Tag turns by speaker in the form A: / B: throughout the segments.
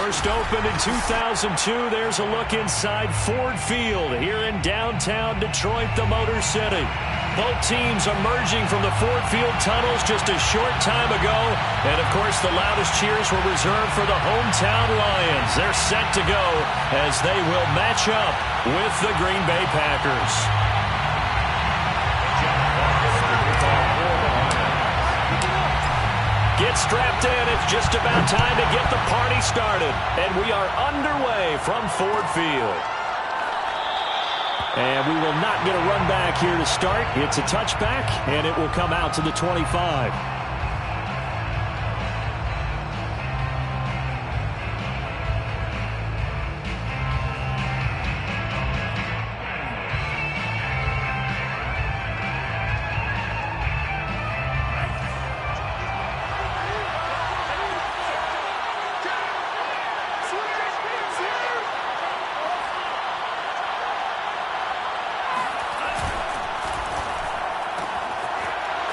A: First opened in 2002. There's a look inside Ford Field here in downtown Detroit, the Motor City. Both teams emerging from the Ford Field tunnels just a short time ago. And, of course, the loudest cheers were reserved for the hometown Lions. They're set to go as they will match up with the Green Bay Packers. Get strapped in. It's just about time to get the party started. And we are underway from Ford Field. And we will not get a run back here to start. It's a touchback, and it will come out to the 25.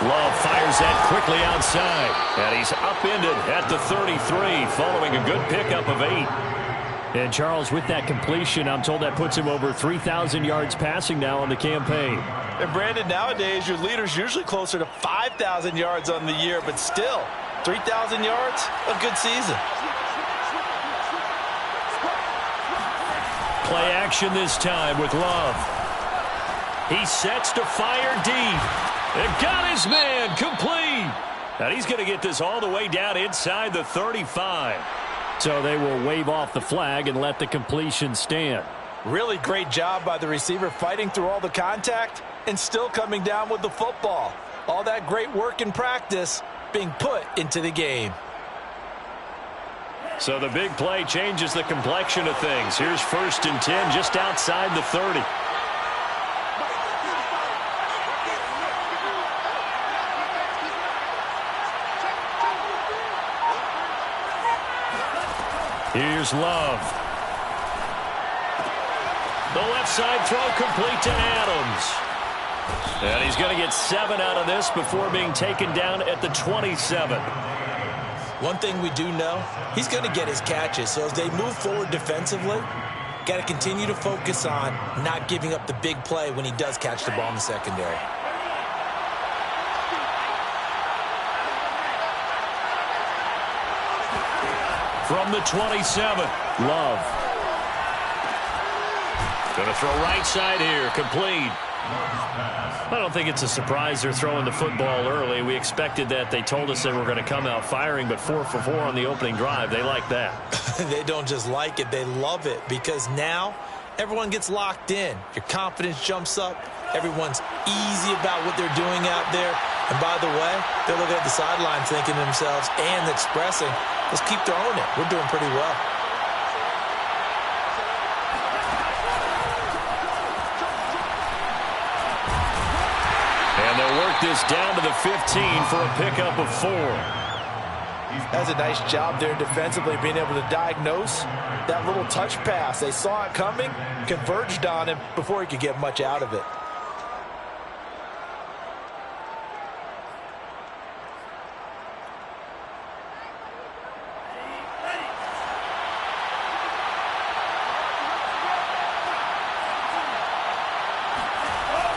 A: Love fires that quickly outside, and he's upended at the 33 following a good pickup of 8. And, Charles, with that completion, I'm told that puts him over 3,000 yards passing now on the campaign.
B: And, Brandon, nowadays your leader's usually closer to 5,000 yards on the year, but still, 3,000 yards, a good season.
A: Play action this time with Love. He sets to fire deep. And got his man complete. And he's going to get this all the way down inside the 35. So they will wave off the flag and let the completion stand.
B: Really great job by the receiver fighting through all the contact and still coming down with the football. All that great work in practice being put into the game.
A: So the big play changes the complexion of things. Here's 1st and 10 just outside the 30. Here's Love. The left side throw complete to Adams. And he's going to get 7 out of this before being taken down at the 27.
B: One thing we do know, he's going to get his catches. So as they move forward defensively, got to continue to focus on not giving up the big play when he does catch the ball in the secondary.
A: From the 27, Love. Going to throw right side here, complete. I don't think it's a surprise they're throwing the football early. We expected that. They told us they were going to come out firing, but 4 for 4 on the opening drive. They like that.
B: They don't just like it, they love it, because now everyone gets locked in. Your confidence jumps up. Everyone's easy about what they're doing out there. And by the way, they're looking at the sidelines thinking to themselves and expressing, let's keep throwing it. We're doing pretty well.
A: And they'll work this down to the 15 for a pickup of 4.
B: That's a nice job there defensively, being able to diagnose that little touch pass. They saw it coming, converged on him before he could get much out of it.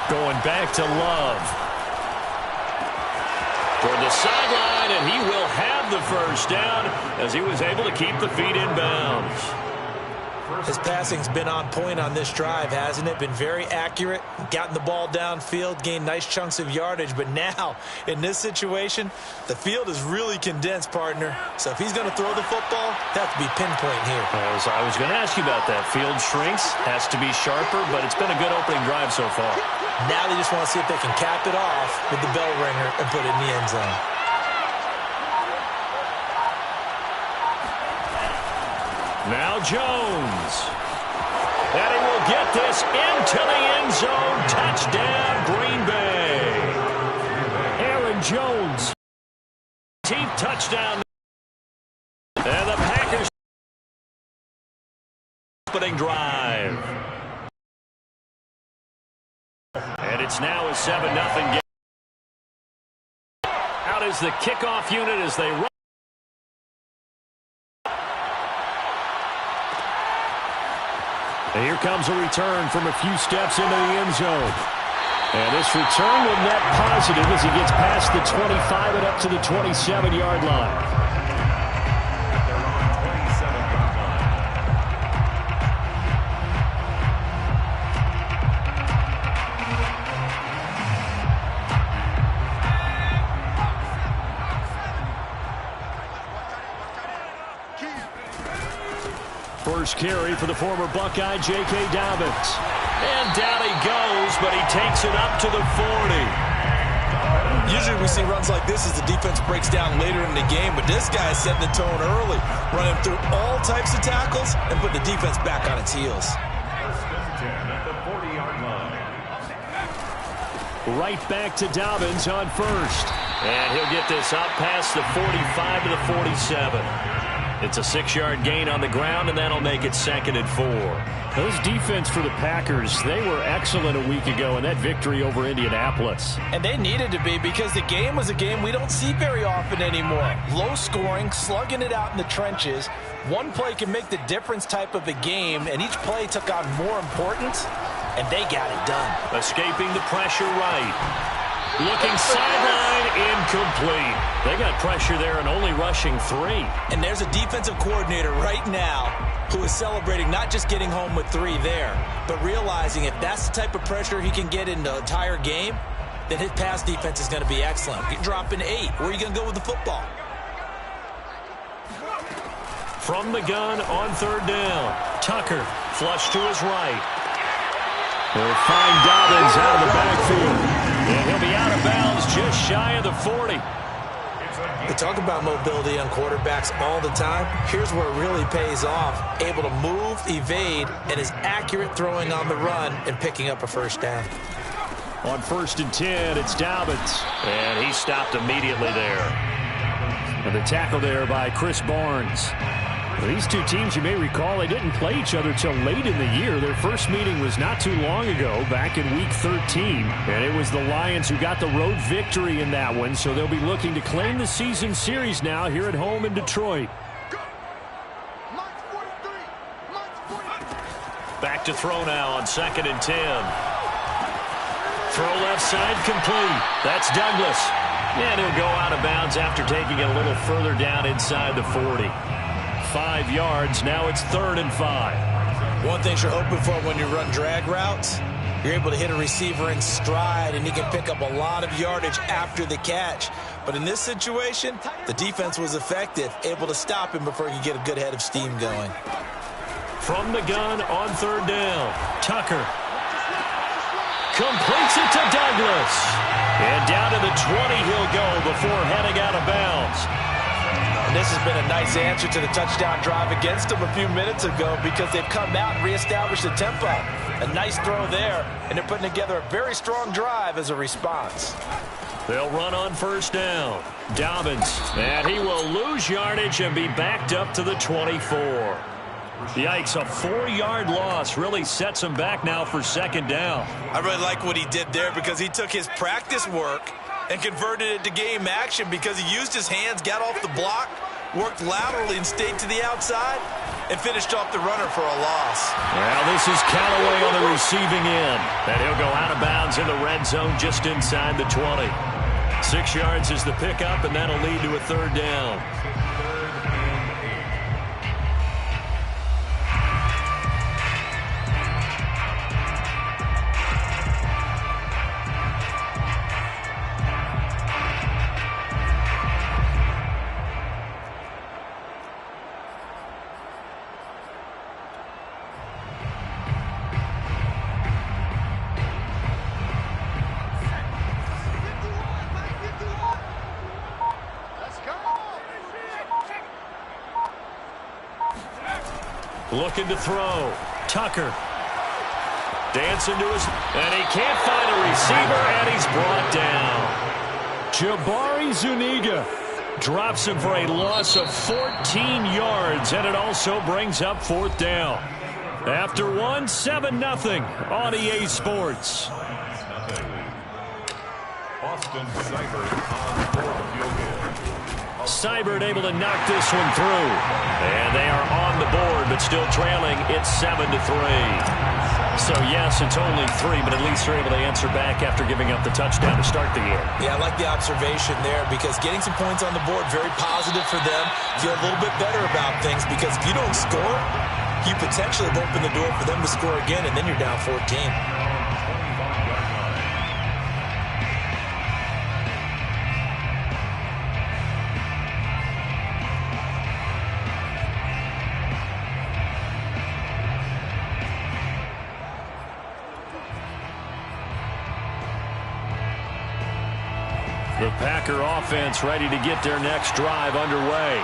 A: Going back to Love. Toward the sideline, and he will have the first down as he was able to keep the feet in bounds.
B: His passing's been on point on this drive, hasn't it? Been very accurate, gotten the ball downfield, gained nice chunks of yardage, but now, in this situation, the field is really condensed, partner. So if he's going to throw the football, that has to be pinpoint here.
A: I was going to ask you about that. Field shrinks, has to be sharper, but it's been a good opening drive so far.
B: Now they just want to see if they can cap it off with the bell ringer and put it in the end zone.
A: Now Jones. And he will get this into the end zone. Touchdown, Green Bay. Aaron Jones. 18th touchdown. And the Packers opening drive. And it's now a 7-0 game. Out is the kickoff unit as they run. And here comes a return from a few steps into the end zone. And this return will net positive as he gets past the 25 and up to the 27-yard line. First carry for the former Buckeye, J.K. Dobbins. And down he goes, but he takes it up to the 40.
B: Usually we see runs like this as the defense breaks down later in the game, but this guy is setting the tone early, running through all types of tackles and put the defense back on its heels.
A: Right back to Dobbins on first. And he'll get this up past the 45 to the 47. It's a 6-yard gain on the ground, and that'll make it 2nd and 4. Those defense for the Packers, they were excellent a week ago in that victory over Indianapolis.
B: And they needed to be because the game was a game we don't see very often anymore. Low scoring, slugging it out in the trenches. One play can make the difference type of a game, and each play took on more importance, and they got it done.
A: Escaping the pressure right. Looking sideline, incomplete. They got pressure there and only rushing 3.
B: And there's a defensive coordinator right now who is celebrating not just getting home with 3 there, but realizing if that's the type of pressure he can get in the entire game, then his pass defense is going to be excellent. You're dropping 8. Where are you going to go with the football?
A: From the gun on 3rd down. Tucker flush to his right. They'll find Dobbins out of the backfield. And he'll be out of bounds just shy of the 40.
B: We talk about mobility on quarterbacks all the time. Here's where it really pays off. Able to move, evade, and is accurate throwing on the run and picking up a first down.
A: On 1st and 10, it's Dobbins. And he stopped immediately there. And the tackle there by Chris Barnes. These two teams, you may recall, they didn't play each other till late in the year. Their first meeting was not too long ago, back in Week 13. And it was the Lions who got the road victory in that one, so they'll be looking to claim the season series now here at home in Detroit. Back to throw now on 2nd and 10. Throw left side complete. That's Douglas. And he'll go out of bounds after taking it a little further down inside the 40. 5 yards. Now it's 3rd and 5.
B: One thing you're hoping for when you run drag routes, you're able to hit a receiver in stride, and he can pick up a lot of yardage after the catch. But in this situation, the defense was effective, able to stop him before he could get a good head of steam going.
A: From the gun on 3rd down, Tucker completes it to Douglas. And down to the 20 he'll go before heading out of bounds.
B: And this has been a nice answer to the touchdown drive against them a few minutes ago because they've come out and reestablished the tempo. A nice throw there, and they're putting together a very strong drive as a response.
A: They'll run on 1st down. Dobbins, and he will lose yardage and be backed up to the 24. Yikes, a 4-yard loss really sets him back now for 2nd down.
B: I really like what he did there because he took his practice work and converted it to game action because he used his hands, got off the block, worked laterally and stayed to the outside, and finished off the runner for a loss.
A: Well, this is Callaway on the receiving end. And he'll go out of bounds in the red zone just inside the 20. 6 yards is the pickup, and that'll lead to a 3rd down. Looking to throw. Tucker. Dancing to his... And he can't find a receiver, and he's brought down. Jabari Zuniga drops him for a loss of 14 yards, and it also brings up 4th down. After 7-0 on EA Sports. Seibert able to knock this one through. And they are on the board, but still trailing. It's 7-3. So, yes, it's only 3, but at least they're able to answer back after giving up the touchdown to start the game.
B: Yeah, I like the observation there because getting some points on the board, very positive for them. Feel a little bit better about things because if you don't score, you potentially have opened the door for them to score again, and then you're down 14.
A: The Packer offense ready to get their next drive underway.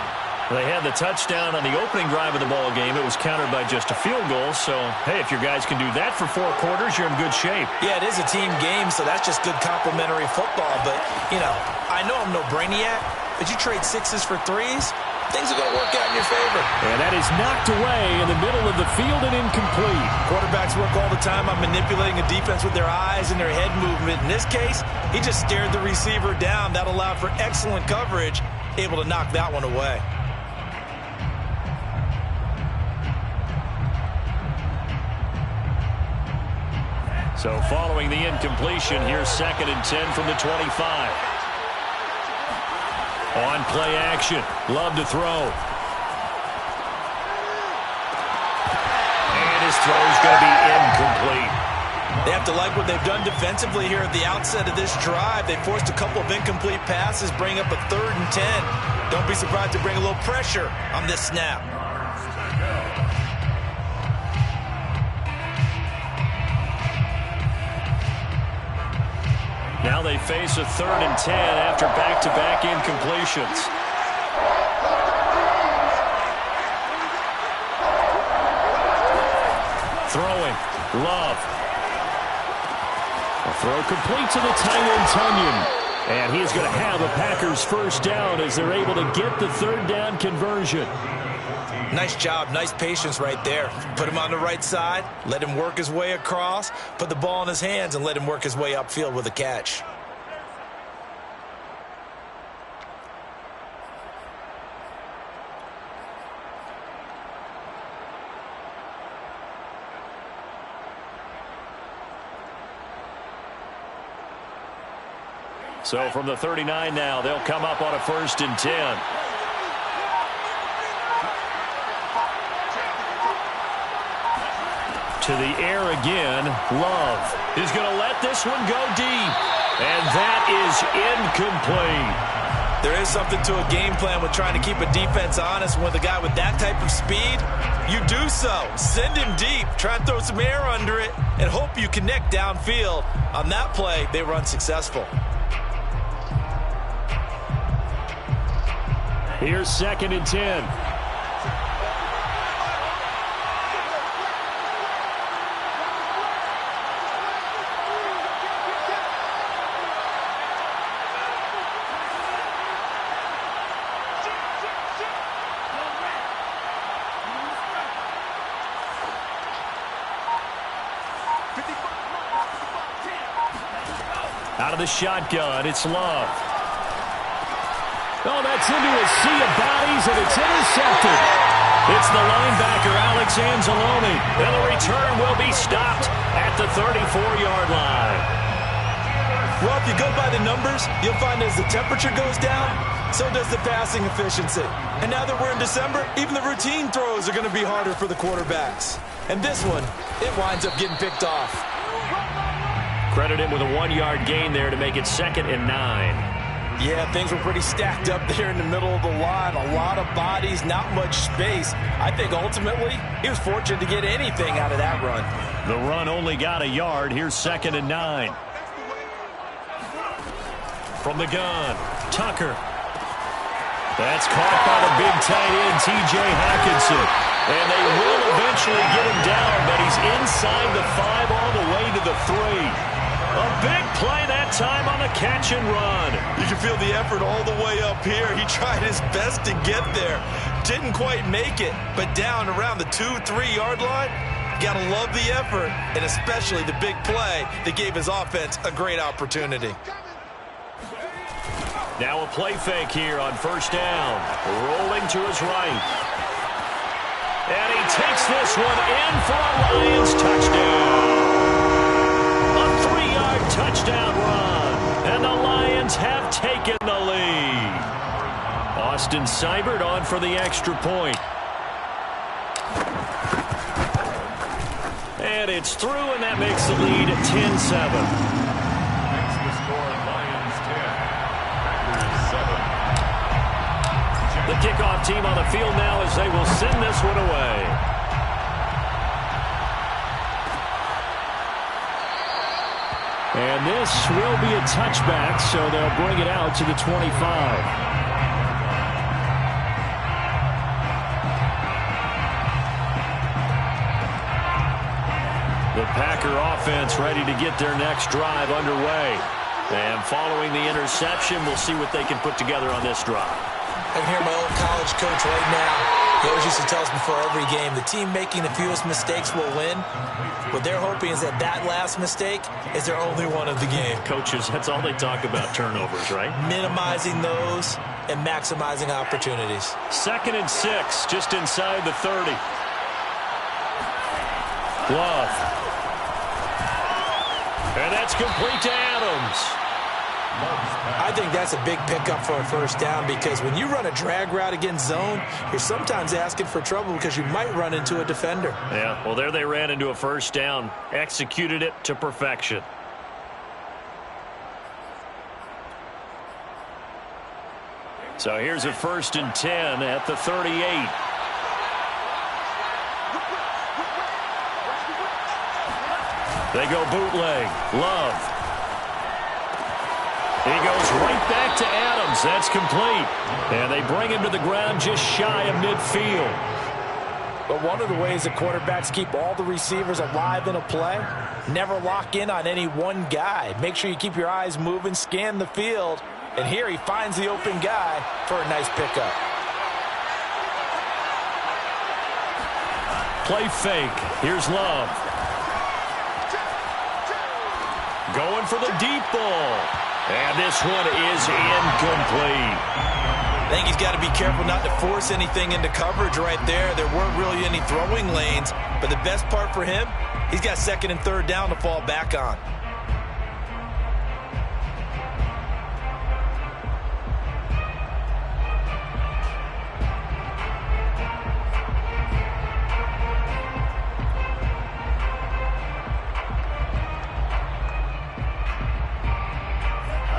A: They had the touchdown on the opening drive of the ball game. It was countered by just a field goal. So, hey, if your guys can do that for 4 quarters, you're in good shape.
B: Yeah, it is a team game, so that's just good complementary football. But, you know, I know I'm no brainiac, but you trade 6s for 3s, things are going to work out in your favor.
A: And that is knocked away in the middle of the field and incomplete.
B: Quarterbacks work all the time on manipulating a defense with their eyes and their head movement. In this case, he just stared the receiver down. That allowed for excellent coverage, able to knock that one away.
A: So following the incompletion, here's 2nd and 10 from the 25. On play action, Love to throw. And his throw's going to be incomplete.
B: They have to like what they've done defensively here at the outset of this drive. They forced a couple of incomplete passes, bring up a 3rd and 10. Don't be surprised to bring a little pressure on this snap.
A: Now they face a 3rd and 10 after back-to-back incompletions. Throwing, Love. A throw complete to the tight end, Tunyon. And he's going to have a Packers first down as they're able to get the 3rd down conversion.
B: Nice job, nice patience right there. Put him on the right side, let him work his way across, put the ball in his hands, and let him work his way upfield with a catch.
A: So from the 39 now, they'll come up on a 1st and 10. To the air again, Love is going to let this one go deep. And that is incomplete.
B: There is something to a game plan with trying to keep a defense honest. With a guy with that type of speed, you do so. Send him deep, try and throw some air under it, and hope you connect downfield. On that play, they were unsuccessful.
A: Here's 2nd and 10. Out of the shotgun, it's Love. Oh, that's into a sea of bodies, and it's intercepted. It's the linebacker, Alex Anzalone. And the return will be stopped at the 34-yard line.
B: Well, if you go by the numbers, you'll find as the temperature goes down, so does the passing efficiency. And now that we're in December, even the routine throws are going to be harder for the quarterbacks. And this one, it winds up getting picked off.
A: Credit him with a 1-yard gain there to make it 2nd and 9.
B: Yeah, things were pretty stacked up there in the middle of the line. A lot of bodies, not much space. I think ultimately he was fortunate to get anything out of that run.
A: The run only got a yard. Here's 2nd and 9. From the gun, Tucker. That's caught by the big tight end, T.J. Hockenson. And they will eventually get him down, but he's inside the 5 all the way to the 3. A big play that time on the catch and run.
B: You can feel the effort all the way up here. He tried his best to get there. Didn't quite make it, but down around the 2-3 yard line, gotta love the effort, and especially the big play that gave his offense a great opportunity.
A: Now a play fake here on first down. Rolling to his right. And he takes this one in for a Lions touchdown. A 3-yard touchdown run. And the Lions have taken the lead. Austin Seibert on for the extra point. And it's through, and that makes the lead 10-7. The kickoff team on the field now as they will send this one away. And this will be a touchback, so they'll bring it out to the 25. The Packer offense ready to get their next drive underway. And following the interception, we'll see what they can put together on this drive.
B: I can hear my old college coach right now. He always used to tell us before every game, the team making the fewest mistakes will win. What they're hoping is that that last mistake is their only one of the game.
A: Coaches, that's all they talk about, turnovers, right?
B: Minimizing those and maximizing opportunities.
A: 2nd and 6, just inside the 30. Love. And that's complete to Adams.
B: I think that's a big pickup for a first down because when you run a drag route against zone, you're sometimes asking for trouble because you might run into a defender.
A: Yeah, well, there they ran into a first down, executed it to perfection. So here's a 1st and 10 at the 38. They go bootleg. Love. He goes right back to Adams. That's complete. And they bring him to the ground just shy of midfield.
C: But one of the ways the quarterbacks keep all the receivers alive in a play, never lock in on any one guy. Make sure you keep your eyes moving, scan the field. And here he finds the open guy for a nice pickup.
A: Play fake. Here's Love. Going for the deep ball. And this one is incomplete.
B: I think he's got to be careful not to force anything into coverage right there. There weren't really any throwing lanes. But the best part for him, he's got 2nd and 3rd down to fall back on.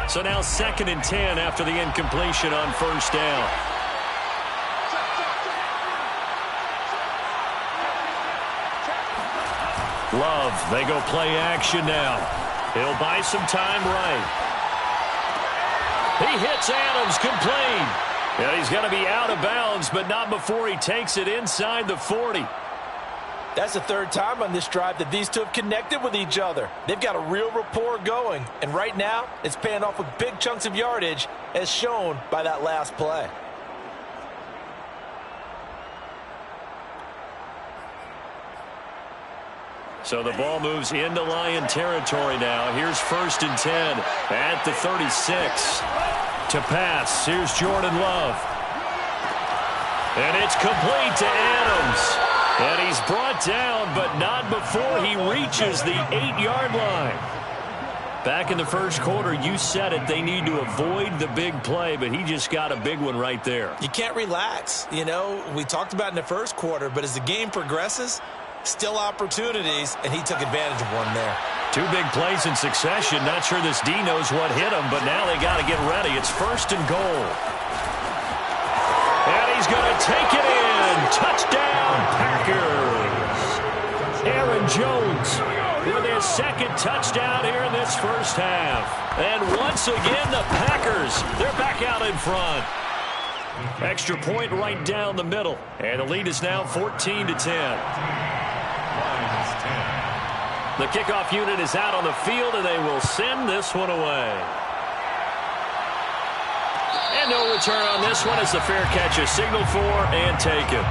A: So now 2nd and 10 after the incompletion on first down. Love, they go play action now. He'll buy some time right. He hits Adams complete. Yeah, he's going to be out of bounds, but not before he takes it inside the 40.
C: That's the 3rd time on this drive that these two have connected with each other. They've got a real rapport going. And right now, it's paying off with big chunks of yardage, as shown by that last play.
A: So the ball moves into Lion territory now. Here's 1st and 10 at the 36. To pass, here's Jordan Love. And it's complete to Adams. And he's brought down, but not before he reaches the 8-yard line. Back in the first quarter, you said it, they need to avoid the big play, but he just got a big one right there.
B: You can't relax. You know, we talked about in the first quarter, but as the game progresses, still opportunities, and he took advantage of one there.
A: 2 big plays in succession. Not sure this D knows what hit him, but now they got to get ready. It's 1st and goal. And he's going to take it in. Touchdown, Packers. Aaron Jones with his 2nd touchdown here in this first half. And once again, the Packers, they're back out in front. Extra point right down the middle. And the lead is now 14-10. The kickoff unit is out on the field, and they will send this one away. And no return on this one as the fair catch is signaled for and taken.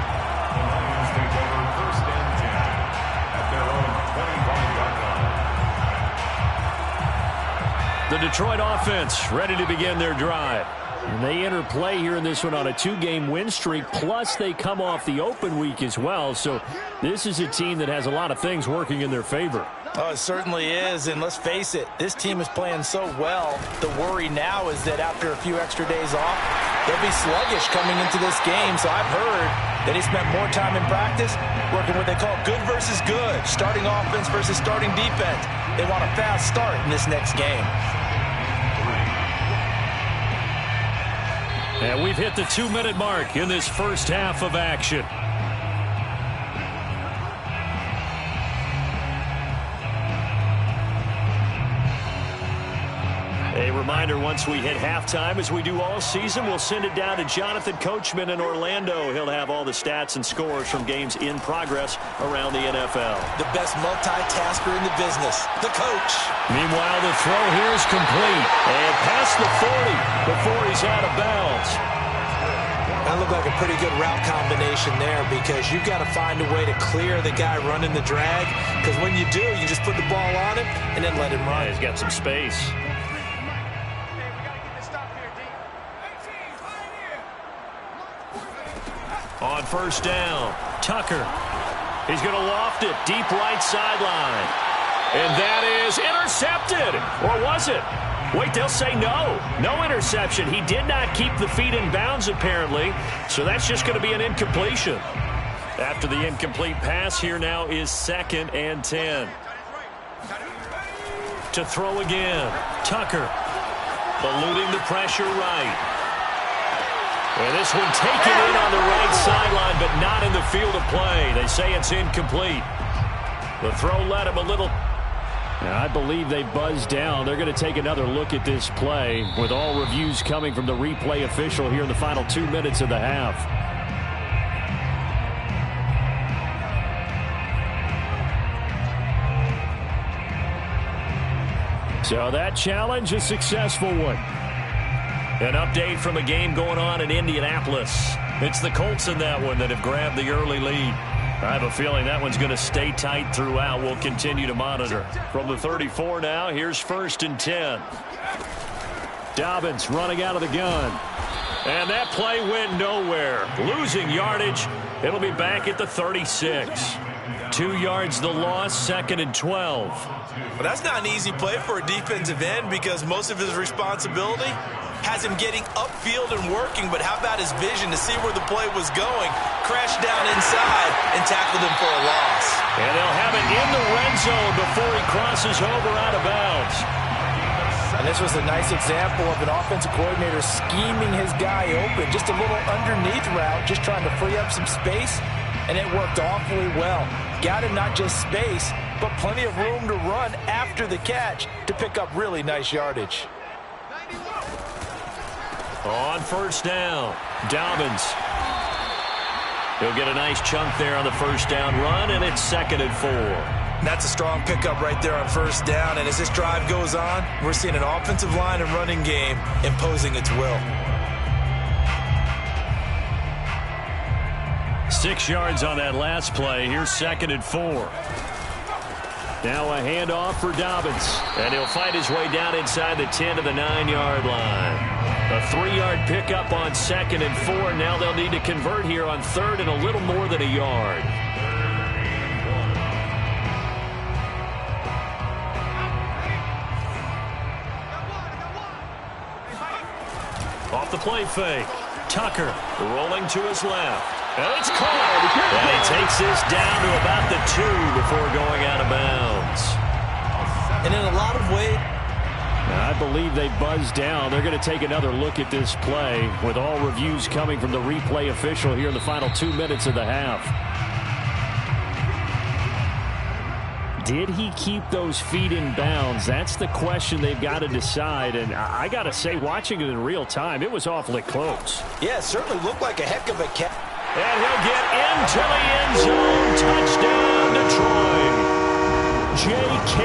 A: The Detroit offense ready to begin their drive. And they enter play here in this one on a 2-game win streak, plus they come off the open week as well. So this is a team that has a lot of things working in their favor.
C: Oh, it certainly is, and let's face it, this team is playing so well. The worry now is that after a few extra days off, they'll be sluggish coming into this game. So I've heard that he spent more time in practice working what they call good versus good, starting offense versus starting defense. They want a fast start in this next game.
A: And we've hit the 2-minute mark in this first half of action. A reminder, once we hit halftime, as we do all season, we'll send it down to Jonathan Coachman in Orlando. He'll have all the stats and scores from games in progress around the NFL.
B: The best multitasker in the business, the coach.
A: Meanwhile, the throw here is complete. And past the 40 before he's out of bounds.
B: That looked like a pretty good route combination there, because you've got to find a way to clear the guy running the drag. Because when you do, you just put the ball on him and then let him run.
A: Yeah, he's got some space. On first down, Tucker. He's going to loft it deep right sideline. And that is intercepted. Or was it? Wait, they'll say no. No interception. He did not keep the feet in bounds, apparently. So that's just going to be an incompletion. After the incomplete pass, here now is 2nd and 10. To throw again, Tucker. Eluding the pressure right. And this one taken in on the right sideline, but not in the field of play. They say it's incomplete. The throw led him a little. I believe they buzzed down. They're going to take another look at this play, with all reviews coming from the replay official here in the final 2 minutes of the half. So that challenge, a successful one. An update from a game going on in Indianapolis. It's the Colts in that one that have grabbed the early lead. I have a feeling that one's going to stay tight throughout. We'll continue to monitor. From the 34 now, here's 1st and 10. Dobbins running out of the gun. And that play went nowhere. Losing yardage. It'll be back at the 36. 2 yards the loss, 2nd and 12.
B: Well, that's not an easy play for a defensive end, because most of his responsibility has him getting upfield and working, but how about his vision to see where the play was going? Crashed down inside and tackled him for a loss.
A: And they'll have it in the red zone before he crosses over out of bounds.
C: And this was a nice example of an offensive coordinator scheming his guy open. Just a little underneath route, just trying to free up some space, and it worked awfully well. Got him not just space, but plenty of room to run after the catch to pick up really nice yardage.
A: On first down, Dobbins. He'll get a nice chunk there on the first down run, and it's 2nd and 4.
B: That's a strong pickup right there on first down, and as this drive goes on, we're seeing an offensive line and running game imposing its will.
A: 6 yards on that last play. Here's 2nd and 4. Now a handoff for Dobbins, and he'll fight his way down inside the 10 to the 9-yard line. A 3-yard pickup on 2nd and 4. Now they'll need to convert here on 3rd and a little more than a yard. Off the play fake. Tucker rolling to his left. And it's caught. And he takes this down to about the 2 before going out of bounds.
B: And in a lot of ways,
A: I believe they buzzed down. They're going to take another look at this play, with all reviews coming from the replay official here in the final 2 minutes of the half. Did he keep those feet in bounds? That's the question they've got to decide. And I got to say, watching it in real time, it was awfully close.
C: Yeah, it certainly looked like a heck of a catch.
A: And he'll get into the end zone. Touchdown, Detroit. J.K.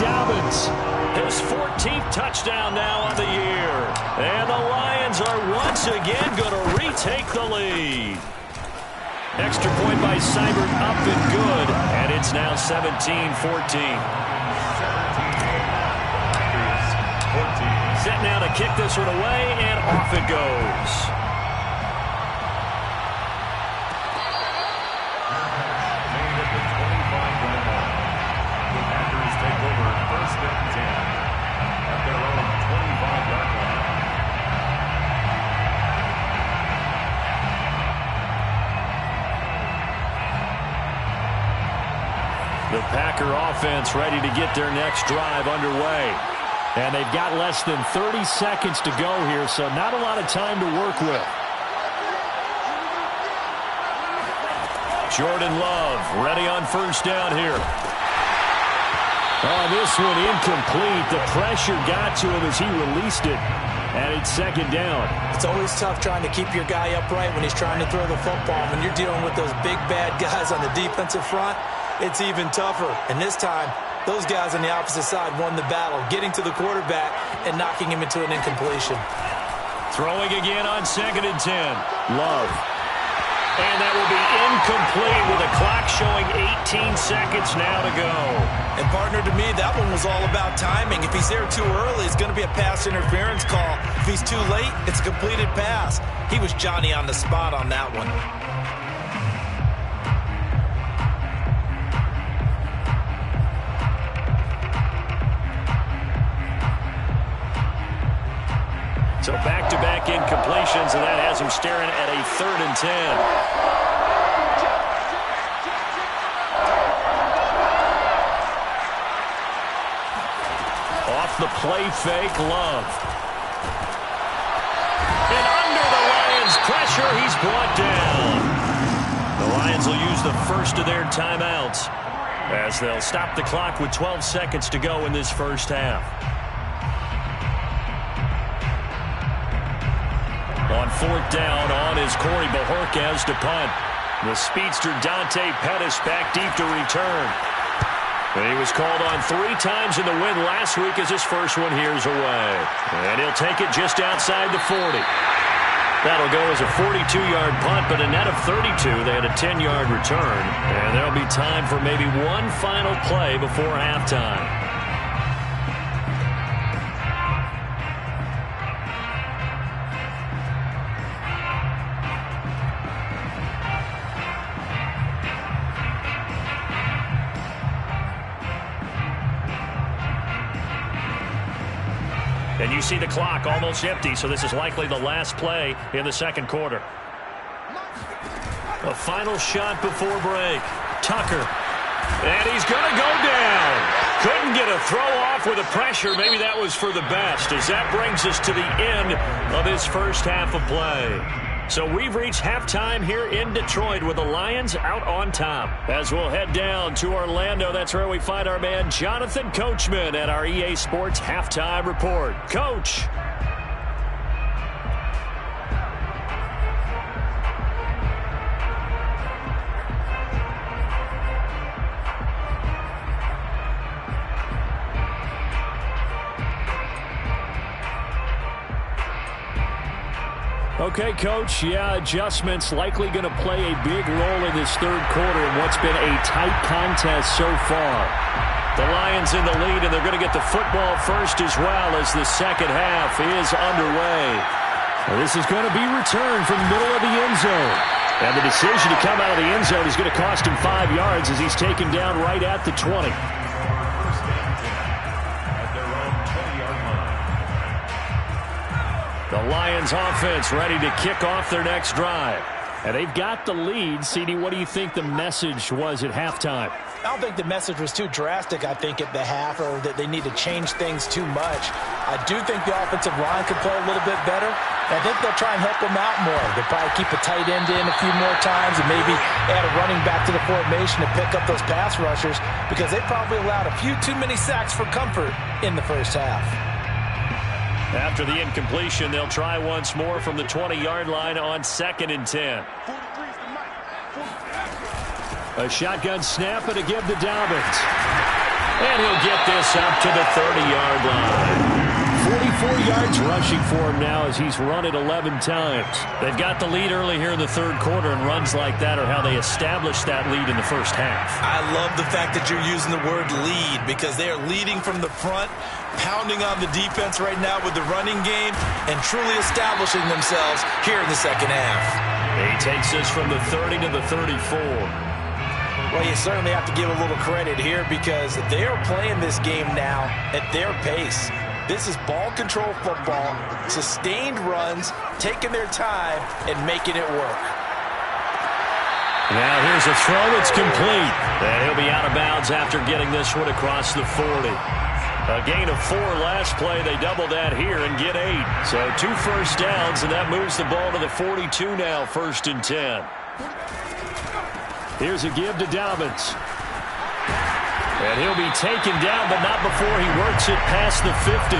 A: Dobbins. His 14th touchdown now on the year. And the Lions are once again going to retake the lead. Extra point by Seibert, up and good. And it's now 17-14. Set now to kick this one away, and off it goes. The Packer offense ready to get their next drive underway. And they've got less than 30 seconds to go here, so not a lot of time to work with. Jordan Love ready on first down here. Oh, this one incomplete. The pressure got to him as he released it. And it's second down.
B: It's always tough trying to keep your guy upright when he's trying to throw the football. When you're dealing with those big, bad guys on the defensive front, it's even tougher. And this time, those guys on the opposite side won the battle, getting to the quarterback and knocking him into an incompletion.
A: Throwing again on 2nd and 10. Love. And that will be incomplete with a clock showing 18 seconds now to go.
B: And partner, to me, that one was all about timing. If he's there too early, it's going to be a pass interference call. If he's too late, it's a completed pass. He was Johnny on the spot on that one.
A: So back-to-back incompletions, and that has him staring at a 3rd and 10. Off the play fake, Love. And under the Lions' pressure, he's brought down. The Lions will use the first of their timeouts as they'll stop the clock with 12 seconds to go in this first half. On 4th down, on is Corey Bajorquez to punt. The speedster Dante Pettis back deep to return. And he was called on 3 times in the win last week as his first one here's away. And he'll take it just outside the 40. That'll go as a 42-yard punt, but a net of 32. They had a 10-yard return. And there'll be time for maybe one final play before halftime. And you see the clock almost empty, so this is likely the last play in the second quarter. A final shot before break. Tucker. And he's going to go down. Couldn't get a throw off with the pressure. Maybe that was for the best, as that brings us to the end of this first half of play. So we've reached halftime here in Detroit with the Lions out on top. As we'll head down to Orlando, that's where we find our man Jonathan Coachman at our EA Sports Halftime Report. Coach. Okay, Coach, adjustments likely going to play a big role in this third quarter in what's been a tight contest so far. The Lions in the lead, and they're going to get the football first as well as the second half is underway. Well, this is going to be returned from the middle of the end zone. And the decision to come out of the end zone is going to cost him 5 yards as he's taken down right at the 20. The Lions offense ready to kick off their next drive. And they've got the lead. CD, what do you think the message was at halftime?
C: I don't think the message was too drastic, I think, at the half, or that they need to change things too much. I do think the offensive line could play a little bit better. I think they'll try and help them out more. They'll probably keep a tight end in a few more times and maybe add a running back to the formation to pick up those pass rushers, because they probably allowed a few too many sacks for comfort in the first half.
A: After the incompletion, they'll try once more from the 20-yard line on 2nd and 10. A shotgun snap and a give to Dobbins. And he'll get this up to the 30-yard line. 44 yards rushing for him now as he's run it 11 times. They've got the lead early here in the third quarter, and runs like that are how they established that lead in the first half.
B: I love the fact that you're using the word lead because they are leading from the front, pounding on the defense right now with the running game, and truly establishing themselves here in the second half.
A: He takes us from the 30 to the 34.
C: Well, you certainly have to give a little credit here because they are playing this game now at their pace. This is ball control football, sustained runs, taking their time, and making it work.
A: Now here's a throw that's complete. And he'll be out of bounds after getting this one across the 40. A gain of 4 last play. They double that here and get 8. So 2 first downs, and that moves the ball to the 42 now, 1st and 10. Here's a give to Dobbins. And he'll be taken down, but not before he works it past the 50.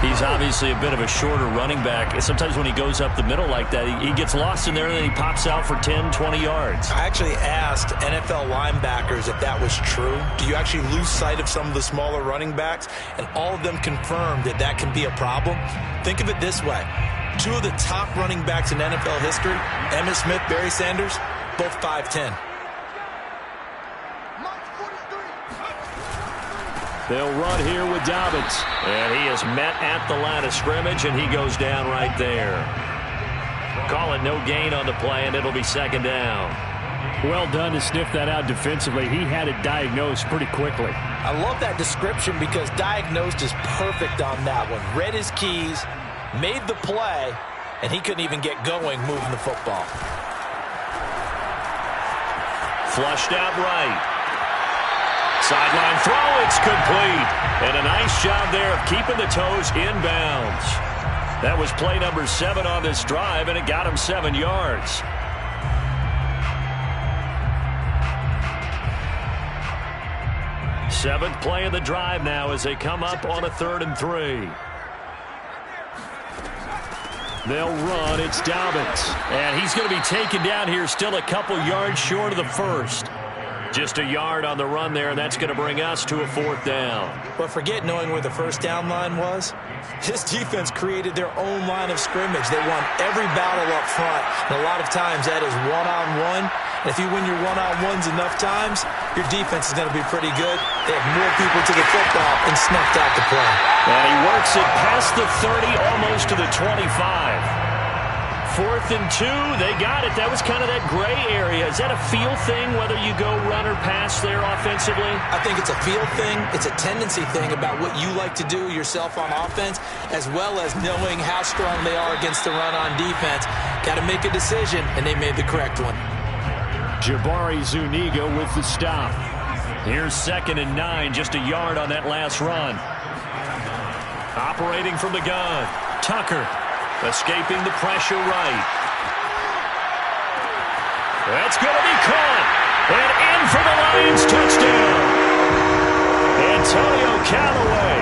A: He's obviously a bit of a shorter running back. Sometimes when he goes up the middle like that, he gets lost in there, and then he pops out for 10, 20 yards.
B: I actually asked NFL linebackers if that was true. Do you actually lose sight of some of the smaller running backs? And all of them confirmed that that can be a problem. Think of it this way. 2 of the top running backs in NFL history, Emmitt Smith, Barry Sanders, both 5'10".
A: They'll run here with Dobbins. And he is met at the line of scrimmage, and he goes down right there. Call it no gain on the play, and it'll be 2nd down. Well done to sniff that out defensively. He had it diagnosed pretty quickly.
C: I love that description because diagnosed is perfect on that one. Read his keys, made the play, and he couldn't even get going moving the football.
A: Flushed out right. Sideline throw, it's complete. And a nice job there of keeping the toes inbounds. That was play number 7 on this drive, and it got him 7 yards. Seventh play of the drive now as they come up on a 3rd and 3. They'll run. It's Dobbins. And he's going to be taken down here, still a couple yards short of the first. Just a yard on the run there, and that's going to bring us to a 4th down.
B: But forget knowing where the first down line was. This defense created their own line of scrimmage. They won every battle up front, and a lot of times that is one-on-one. And if you win your one-on-ones enough times, your defense is going to be pretty good. They have more people to the football and snuffed out the play.
A: And he works it past the 30, almost to the 25. 4th and 2, they got it. That was kind of that gray area. Is that a feel thing, whether you go run or pass there offensively?
B: I think it's a feel thing. It's a tendency thing about what you like to do yourself on offense, as well as knowing how strong they are against the run on defense. Got to make a decision, and they made the correct one.
A: Jabari Zuniga with the stop. Here's 2nd and 9, just a yard on that last run. Operating from the gun, Tucker. Escaping the pressure right. That's going to be caught. And in for the Lions touchdown. Antonio Callaway,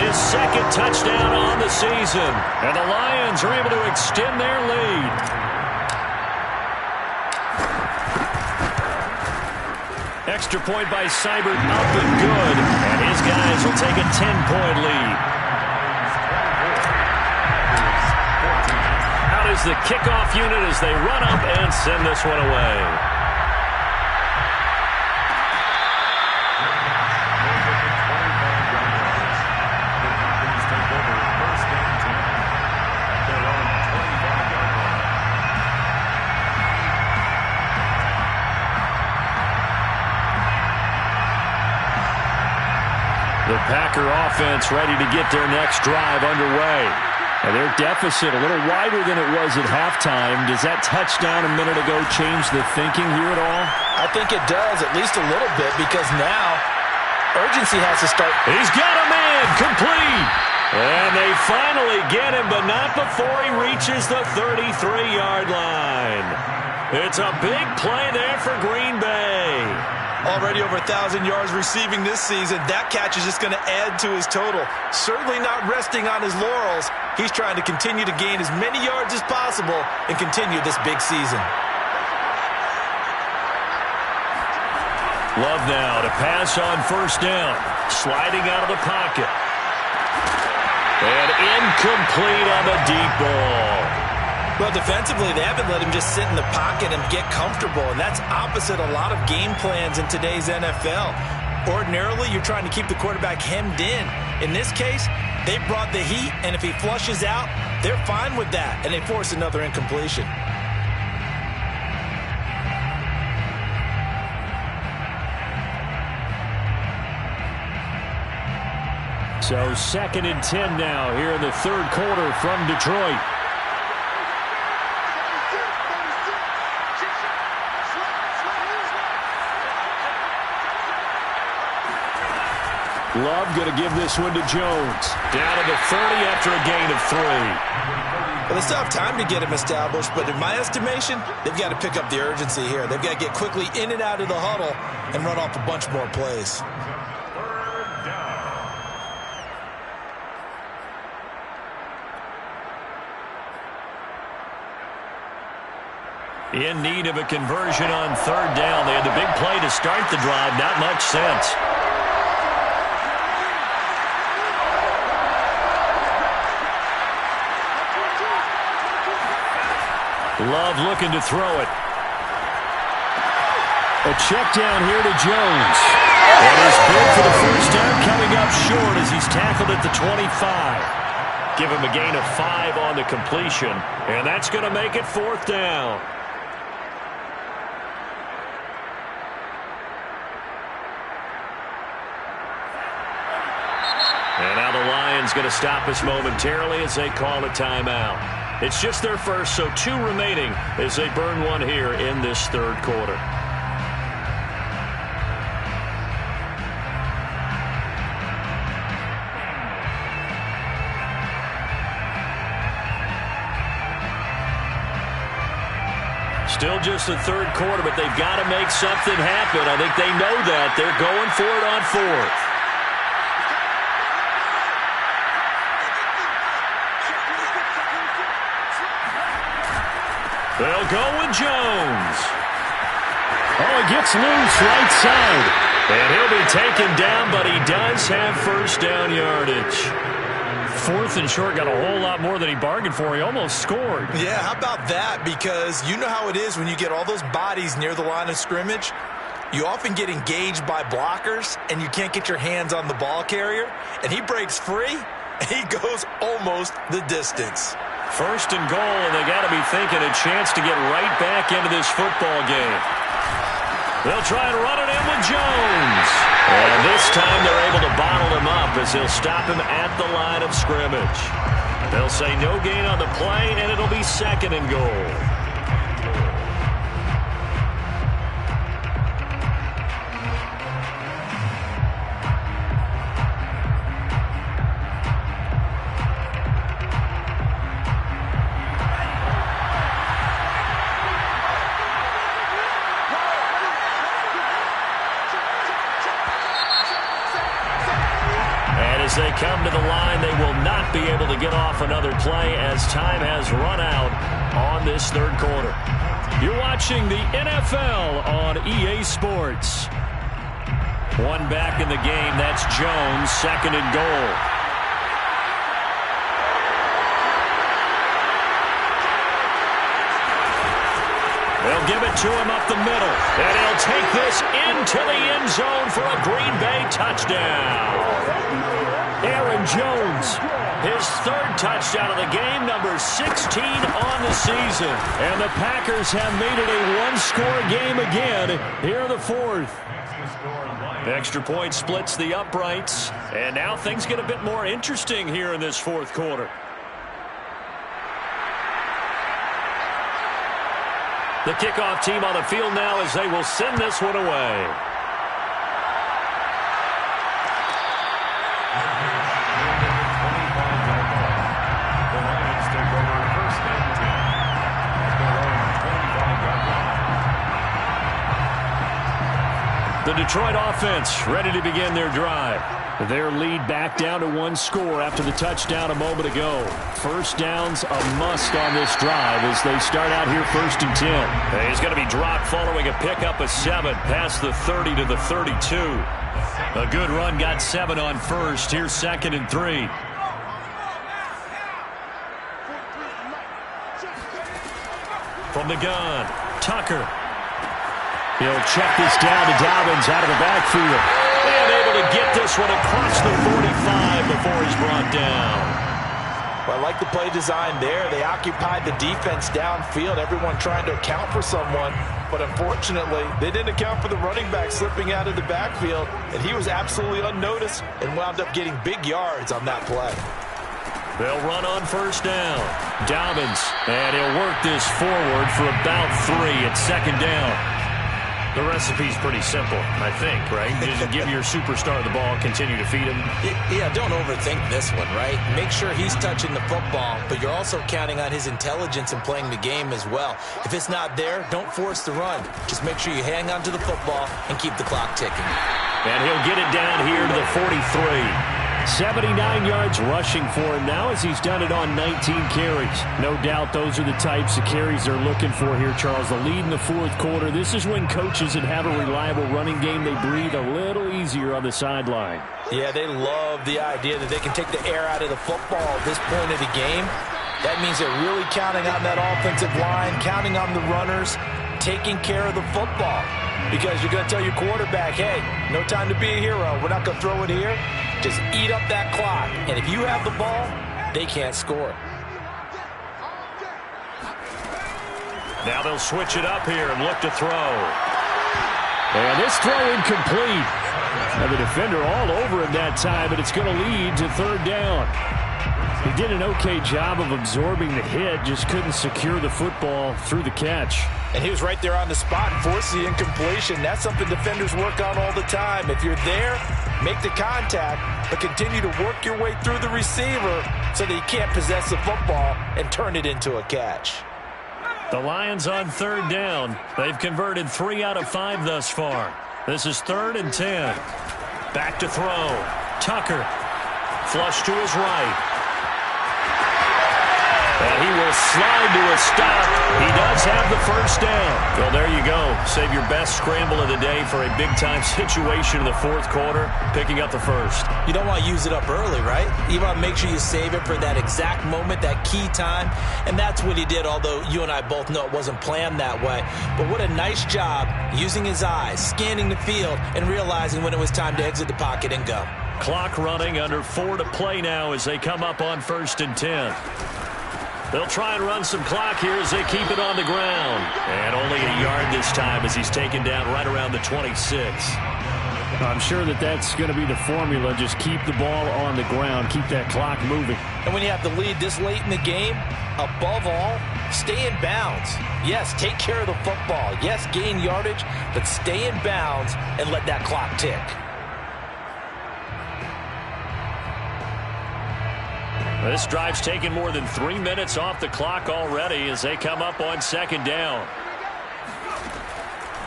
A: his 2nd touchdown on the season. And the Lions are able to extend their lead. Extra point by Seibert up and good. And his guys will take a 10-point lead. Is the kickoff unit as they run up and send this one away. The Packer offense ready to get their next drive underway. And their deficit a little wider than it was at halftime. Does that touchdown a minute ago change the thinking here at all?
C: I think it does, at least a little bit, because now urgency has to start.
A: He's got a man, complete. And they finally get him, but not before he reaches the 33-yard line. It's a big play there for Green Bay.
B: Already over 1,000 yards receiving this season. That catch is just going to add to his total. Certainly not resting on his laurels. He's trying to continue to gain as many yards as possible and continue this big season.
A: Love now to pass on 1st down. Sliding out of the pocket. And incomplete on the deep ball.
B: Well, defensively, they haven't let him just sit in the pocket and get comfortable, and that's opposite a lot of game plans in today's NFL. Ordinarily, you're trying to keep the quarterback hemmed in. In this case, they brought the heat, and if he flushes out, they're fine with that, and they force another incompletion.
A: So 2nd and 10 now here in the third quarter from Detroit. Love going to give this one to Jones. Down to the 30 after a gain of 3.
B: Well, they still have time to get him established, but in my estimation, they've got to pick up the urgency here. They've got to get quickly in and out of the huddle and run off a bunch more plays.
A: In need of a conversion on 3rd down. They had the big play to start the drive. Not much sense. Love looking to throw it. A check down here to Jones. And his bid for the first down coming up short as he's tackled at the 25. Give him a gain of 5 on the completion. And that's going to make it 4th down. And now the Lions going to stop us momentarily as they call a timeout. It's just their first, so 2 remaining as they burn one here in this third quarter. Still just the third quarter, but they've got to make something happen. I think they know that. They're going for it on 4th. They'll go with Jones. Oh, he gets loose right side. And he'll be taken down, but he does have first down yardage. 4th and short, got a whole lot more than he bargained for. He almost scored.
B: Yeah, how about that? Because you know how it is when you get all those bodies near the line of scrimmage. You often get engaged by blockers, and you can't get your hands on the ball carrier. And he breaks free, and he goes almost the distance.
A: 1st and goal, and they got to be thinking a chance to get right back into this football game. They'll try and run it in with Jones. And this time they're able to bottle him up as they'll stop him at the line of scrimmage. They'll say no gain on the play, and it'll be 2nd and goal. As they come to the line, they will not be able to get off another play as time has run out on this third quarter. You're watching the NFL on EA Sports. One back in the game, that's Jones, 2nd and goal. They'll give it to him up the middle, and he'll take this into the end zone for a Green Bay touchdown. Aaron Jones, his 3rd touchdown of the game, number 16 on the season. And the Packers have made it a one-score game again here in the 4th. Extra point splits the uprights, and now things get a bit more interesting here in this 4th quarter. The kickoff team on the field now as they will send this one away. The Detroit offense ready to begin their drive. Their lead back down to 1 score after the touchdown a moment ago. First down's a must on this drive as they start out here 1st and 10. He's going to be dropped following a pickup of 7 past the 30 to the 32. A good run got 7 on 1st. Here's 2nd and 3. From the gun, Tucker. He'll check this down to Dobbins out of the backfield. And able to get this one across the 45 before he's brought down.
C: Well, I like the play design there. They occupied the defense downfield, everyone trying to account for someone. But unfortunately, they didn't account for the running back slipping out of the backfield. And he was absolutely unnoticed and wound up getting big yards on that play.
A: They'll run on first down. Dobbins, and he'll work this forward for about 3 at second down. The recipe's pretty simple, I think, right? Just give your superstar the ball, continue to feed him.
B: Yeah, don't overthink this one, right? Make sure he's touching the football, but you're also counting on his intelligence in playing the game as well. If it's not there, don't force the run. Just make sure you hang on to the football and keep the clock ticking.
A: And he'll get it down here to the 43. 79 yards rushing for him now as he's done it on 19 carries. No doubt those are the types of carries they're looking for here, Charles. The lead in the fourth quarter. This is when coaches that have a reliable running game, they breathe a little easier on the sideline.
C: Yeah, they love the idea that they can take the air out of the football at this point of the game. That means they're really counting on that offensive line, counting on the runners, taking care of the football. Because you're going to tell your quarterback, hey, no time to be a hero. We're not going to throw it here. Just eat up that clock. And if you have the ball, they can't score.
A: Now they'll switch it up here and look to throw. And this throw incomplete. And the defender all over him that time, but it's going to lead to third down. He did an okay job of absorbing the hit, just couldn't secure the football through the catch.
C: And he was right there on the spot and forced the incompletion. That's something defenders work on all the time. If you're there, make the contact, but continue to work your way through the receiver so that he can't possess the football and turn it into a catch.
A: The Lions on third down. They've converted 3 out of 5 thus far. This is 3rd and 10. Back to throw. Tucker. Flush to his right. And he will slide to a stop. He does have the first down. Well, there you go. Save your best scramble of the day for a big-time situation in the fourth quarter, picking up the first.
B: You don't want to use it up early, right? You want to make sure you save it for that exact moment, that key time. And that's what he did, although you and I both know it wasn't planned that way. But what a nice job using his eyes, scanning the field, and realizing when it was time to exit the pocket and go.
A: Clock running, under 4 to play now as they come up on 1st and 10. They'll try and run some clock here as they keep it on the ground. And only a yard this time as he's taken down right around the 26.
D: I'm sure that that's going to be the formula. Just keep the ball on the ground. Keep that clock moving.
C: And when you have the lead this late in the game, above all, stay in bounds. Yes, take care of the football. Yes, gain yardage, but stay in bounds and let that clock tick.
A: This drive's taken more than 3 minutes off the clock already as they come up on 2nd down.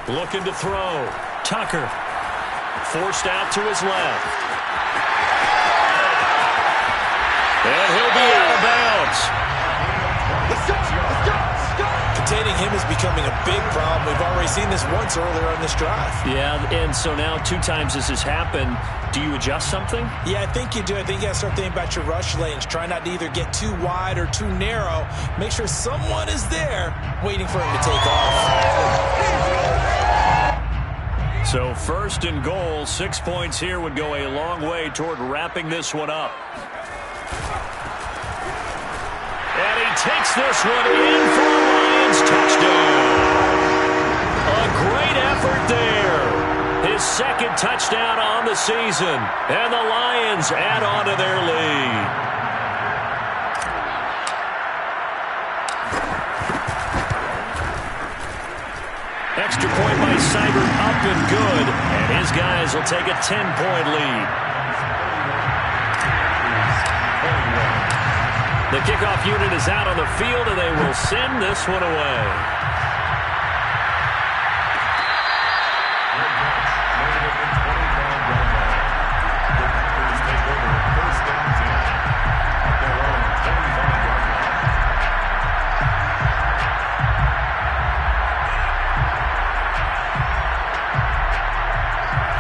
A: Looking to throw. Tucker. Forced out to his left. And he'll be out of bounds.
B: Containing him is becoming a big problem. We've already seen this once earlier on this drive.
A: Yeah, and so now 2 times this has happened. Do you adjust something?
B: Yeah, I think you do. I think you got to start thinking about your rush lanes. Try not to either get too wide or too narrow. Make sure someone is there waiting for him to take off.
A: So 1st and goal, 6 points here would go a long way toward wrapping this one up. And he takes this one in for a Lions touchdown. A great effort there. His 2nd touchdown on the season. And the Lions add on to their lead. Extra point by Seibert up and good. And his guys will take a 10-point lead. The kickoff unit is out on the field, and they will send this one away.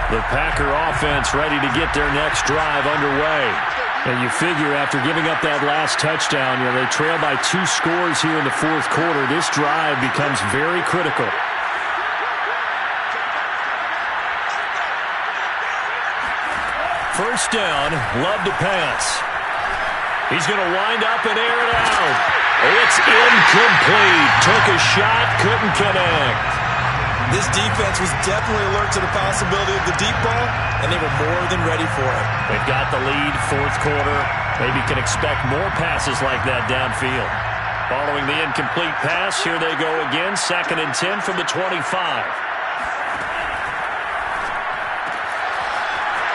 A: The Packer offense ready to get their next drive underway. And you figure after giving up that last touchdown, they trail by 2 scores here in the fourth quarter. This drive becomes very critical. First down, Love to pass. He's going to wind up and air it out. It's incomplete. Took a shot, couldn't connect.
B: This defense was definitely alert to the possibility of the deep ball, and they were more than ready for it.
A: They've got the lead, fourth quarter. Maybe can expect more passes like that downfield. Following the incomplete pass, here they go again. 2nd and 10 from the 25.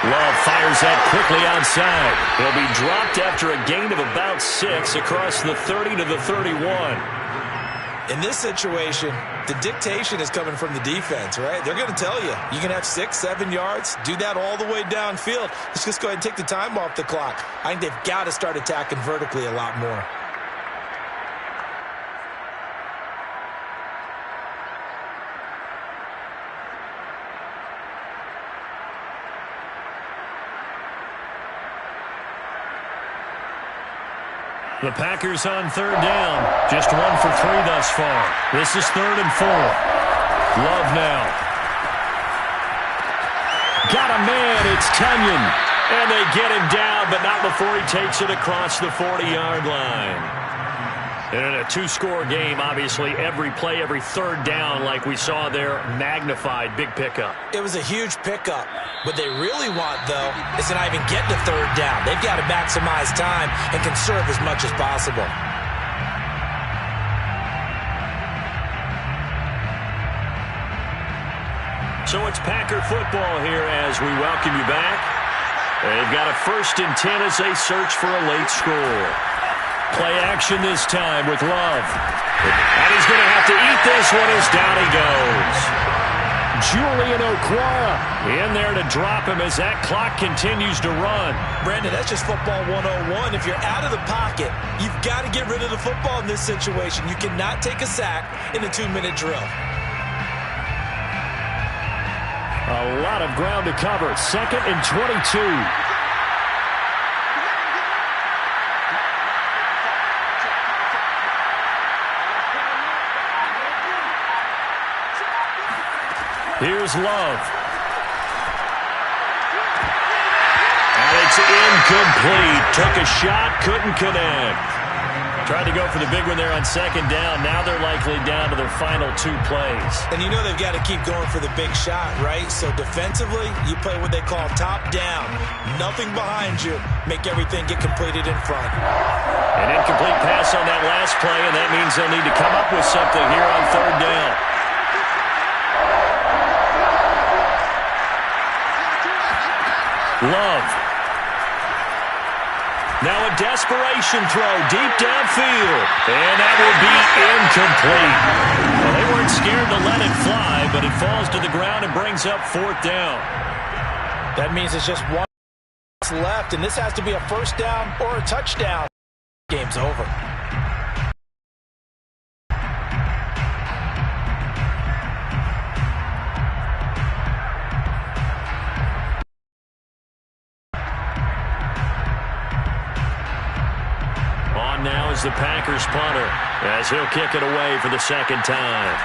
A: Love fires that quickly outside. He'll be dropped after a gain of about 6 across the 30 to the 31.
B: In this situation, the dictation is coming from the defense, right? They're going to tell you, you can have 6, 7 yards, do that all the way downfield. Let's just go ahead and take the time off the clock. I think they've got to start attacking vertically a lot more.
A: The Packers on 3rd down. Just 1 for 3 thus far. This is 3rd and 4. Love now. Got a man. It's Tunyon. And they get him down, but not before he takes it across the 40-yard line. And in a 2-score game, obviously, every play, every 3rd down, like we saw there, magnified. Big pickup.
B: It was a huge pickup. What they really want, though, is to not even get to 3rd down. They've got to maximize time and conserve as much as possible.
A: So it's Packer football here as we welcome you back. They've got a 1st and 10 as they search for a late score. Play action this time with Love. And he's going to have to eat this one as down he goes. Julian Okwara in there to drop him as that clock continues to run.
B: Brandon, that's just football 101. If you're out of the pocket, you've got to get rid of the football in this situation. You cannot take a sack in a 2-minute drill.
A: A lot of ground to cover. 2nd and 22. Here's Love. And it's incomplete. Took a shot, couldn't connect. Tried to go for the big one there on 2nd down. Now they're likely down to their final 2 plays.
B: And you know they've got to keep going for the big shot, right? So defensively, you play what they call top down. Nothing behind you. Make everything get completed in front.
A: An incomplete pass on that last play, and that means they'll need to come up with something here on 3rd down. Love. Now a desperation throw deep downfield. And that will be incomplete. Well, they weren't scared to let it fly, but it falls to the ground and brings up 4th down.
C: That means it's just 1 left, and this has to be a 1st down or a touchdown. Game's over.
A: Now is the Packers punter as he'll kick it away for the 2nd time.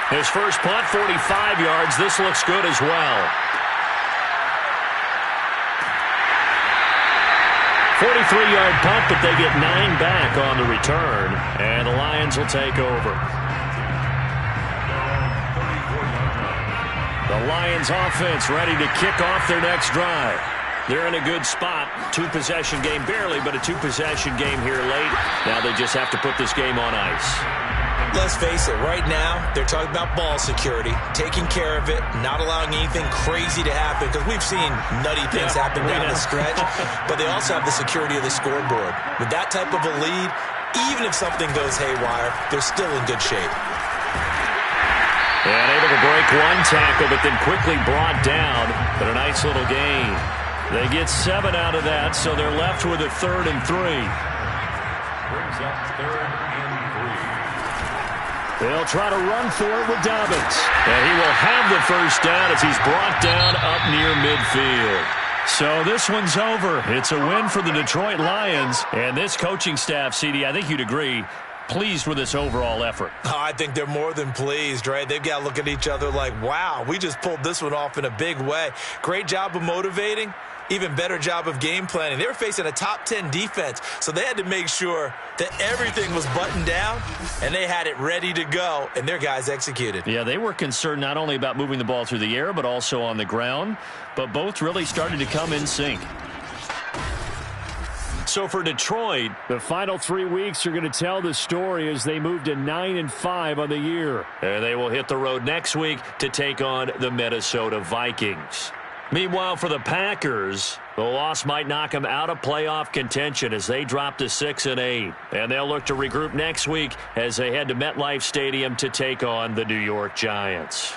A: His first punt, 45 yards. This looks good as well. 43-yard punt, but they get 9 back on the return, and the Lions will take over. The Lions offense ready to kick off their next drive. They're in a good spot. 2-possession game, barely, but a 2-possession game here late. Now they just have to put this game on ice.
B: Let's face it, right now, they're talking about ball security, taking care of it, not allowing anything crazy to happen, because we've seen nutty things happen down the stretch, but they also have the security of the scoreboard. With that type of a lead, even if something goes haywire, they're still in good shape.
A: And able to break 1 tackle, but then quickly brought down, but a nice little gain. They get 7 out of that, so they're left with a 3rd and 3.
E: Brings up 3rd and 3.
A: They'll try to run for it with Dobbins. And he will have the 1st down as he's brought down up near midfield. So this one's over. It's a win for the Detroit Lions. And this coaching staff, CD, I think you'd agree, pleased with this overall effort.
B: Oh, I think they're more than pleased, right? They've got to look at each other like, wow, we just pulled this one off in a big way. Great job of motivating. Even better job of game planning. They were facing a top 10 defense, so they had to make sure that everything was buttoned down, and they had it ready to go, and their guys executed.
A: Yeah, they were concerned not only about moving the ball through the air, but also on the ground, but both really started to come in sync. So for Detroit,
D: the final 3 weeks are going to tell the story as they move to 9-5 on the year.
A: And they will hit the road next week to take on the Minnesota Vikings. Meanwhile, for the Packers, the loss might knock them out of playoff contention as they drop to 6-8. And they'll look to regroup next week as they head to MetLife Stadium to take on the New York Giants.